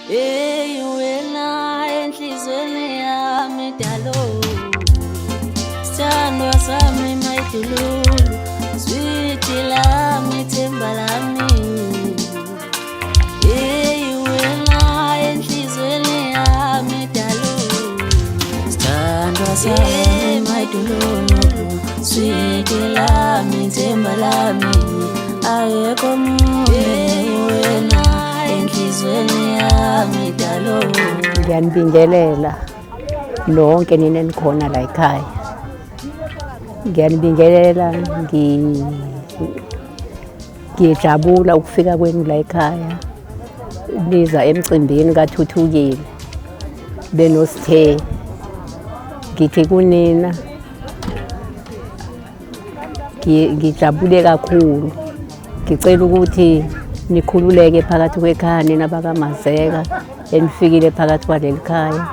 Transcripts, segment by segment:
Hey wena enhlizweni yami dalo Sithandwa sami mayidululu Sweet lami themba lami Hey wena enhlizweni yami dalo Sithandwa sami mayidululu Sweet lami themba lami Ayekho munye wena enhlizweni yami dalo Ngiyanibingelela lonke nina enikhona la ekhaya. Ngiyanibingelela ngiyajabula ukufika kwenu la ekhaya. Niza emcimbini kaThuthukile benosithe. Ngithi kunina ngijabule kakhulu. Ngicela ukuthi nikhululeke phakathi kwekhaya nina bakaMazeka enifikile phakathi kwaleli khaya.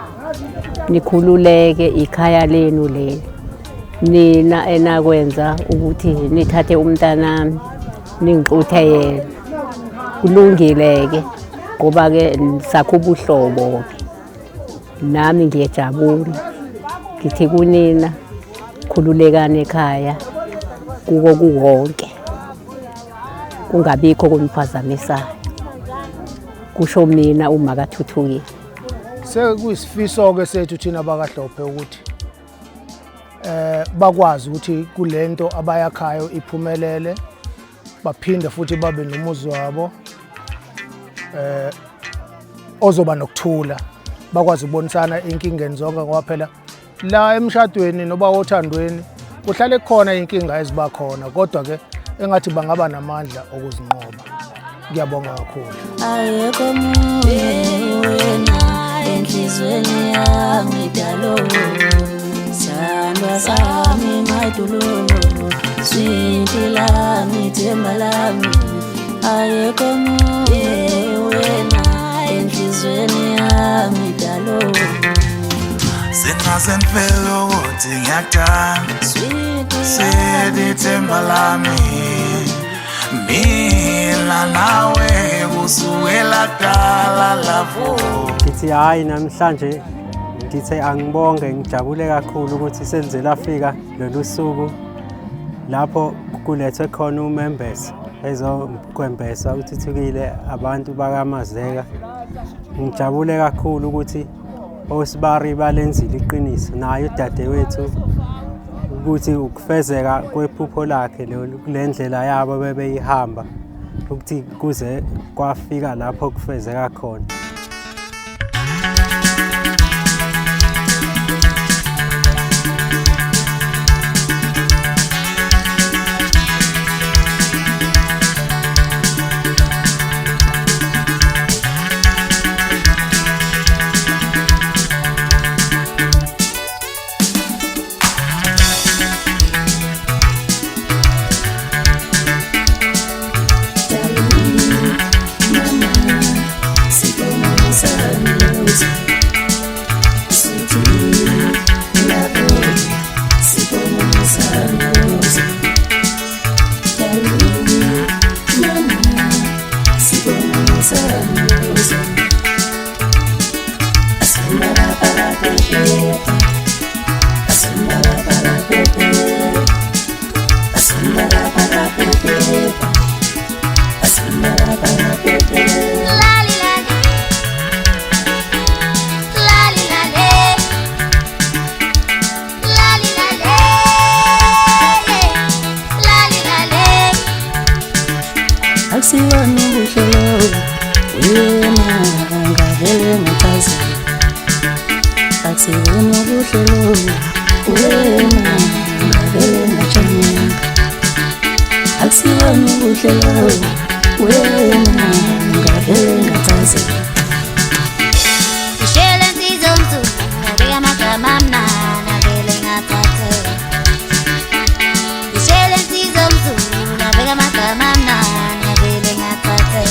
Nikhululeke ikhaya lenu leli. Nina enakwenza ukuthi nithathe umntanami ningixuthe yena. Kulungileke ngoba ke sakho ubuhlobo. Nami ngiyajabula. Ngithi kunina khululekani ekhaya kuko kuwonke. Kungabikho kumphazamisayo. Kusho mina uma kaThuthukile. Sekuyisifiso ke sethu thina bakaHlophe ukuthi bakwazi ukuthi kulento abayakhayo iphumelele baphinde futhi babe nomuzi wabo ozoba nokuthula bakwazi ukubonisana inkingeni zonke ngoba phela la emshadweni noba othandweni kuhlale khona inkinga eziba khona kodwa ke engathi bangaba namandla okuzinqoba. Ngiyabonga kakhulu. Ayekho munye wena enhlizweni yami dalo Sithandwa sami mayidululu Sweet lami themba lami Ayekho munye wena enhlizweni yami dalo Singaze ngifele ukuthi ngiyakuthanda Sweet themba lami Mina nawe kusukela kudala lapho. Ngithi hayi namhlanje ngithe angibonge ngijabule kakhulu ukuthi senze lafika lolu suku lapho kulethwe khona uMembers ezokwembesa uThuthukile abantu bakaMazeka. Ngijabule kakhulu ukuthi osibari balenzile iqiniso naye udadewethu ukuthi ukufezeka kwephupho lakhe lendlela yabo bebeyihamba ukuthi kuze kwafika lapho kufezeka khona. Akusibona ubuhlelo wena ngavele ngachaza Akusibona ubuhlelo wena ngavele ngachanya Akusibona ubuhlelo wena ngavele ngachaza Ishele nsizomzu ngabeka amagama amnana vele ngathathe Ishele nsizomzu ngabeka amagama amnana vele ngathathe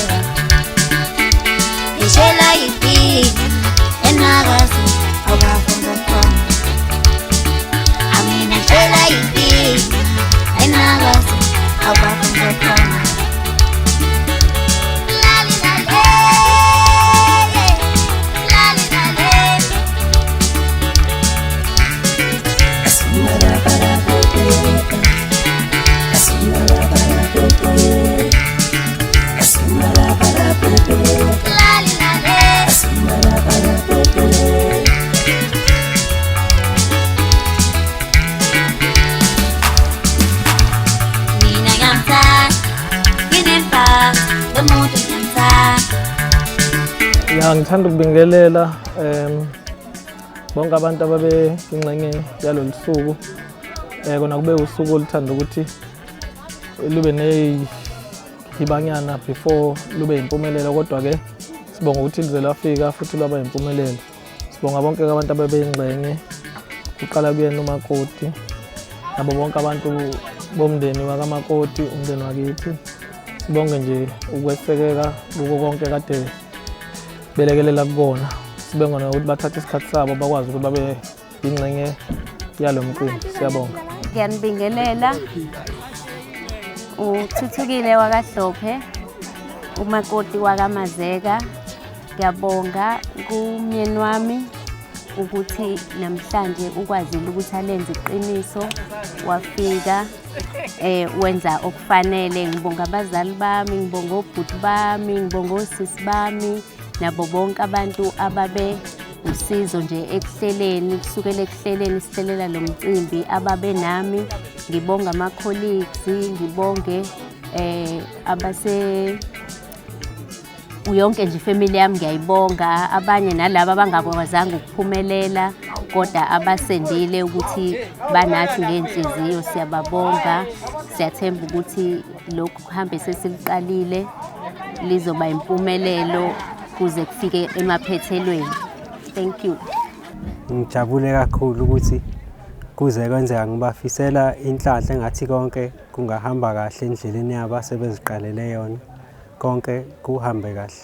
Ishela yipi enagazi awafunda khona Amina ishela yipi enagazi awafunda khona La la la muntu ngiyamthanda. Ya ngithanda ukubingelela bonke abantu ababe ingxenye yalolu suku. Kona kube usuku oluthanda ukuthi lube nehibanyana before lube impumelelo, kodwa ke sibonga ukuthi lize lafika futhi lwaba impumelelo. Sibonga bonke abantu ababe ingxenye, kuqala kuyena umakoti nabo bonke abantu bomndeni wakamakoti, umndeni wakithi. Sibonge nje ukwesekeka kuko konke kade belekelela kukona. Sibonga ukuthi bathathe isikhathi sabo bakwazi ukuthi babe ingxenye yalo mcimbi. Siyabonga. Ngiyanibingelela uThuthukile wakaHlophe, umakoti wakaMazeka. Ngiyabonga kumyeni wami ukuthi namhlanje ukwazile ukuthi alenze iqiniso, wafika wenza okufanele. Ngibonga abazali bami, ngibonga obhuti bami, ngibonga osisi bami nabo bonke abantu ababe usizo nje ekuhleleni, kusukela ekuhleleni sihlelela lo mcimbi, ababe nami. Ngibonga ama-colleagues, ngibonge yonke nje ifamily yami ngiyayibonga. Abanye nalabo abangakwazanga ukuphumelela kodwa abasendile ukuthi banathi ngenhliziyo, siyababonga. Siyathemba ukuthi lokhu kuhambe sesiliqalile lizoba impumelelo kuze kufike emaphethelweni. Thank you. Ngijabule kakhulu ukuthi kuze kwenzeka, ngibafisela inhlanhla engathi konke kungahamba kahle endleleni yabo asebeziqalele yona, konke kuhambe kahle.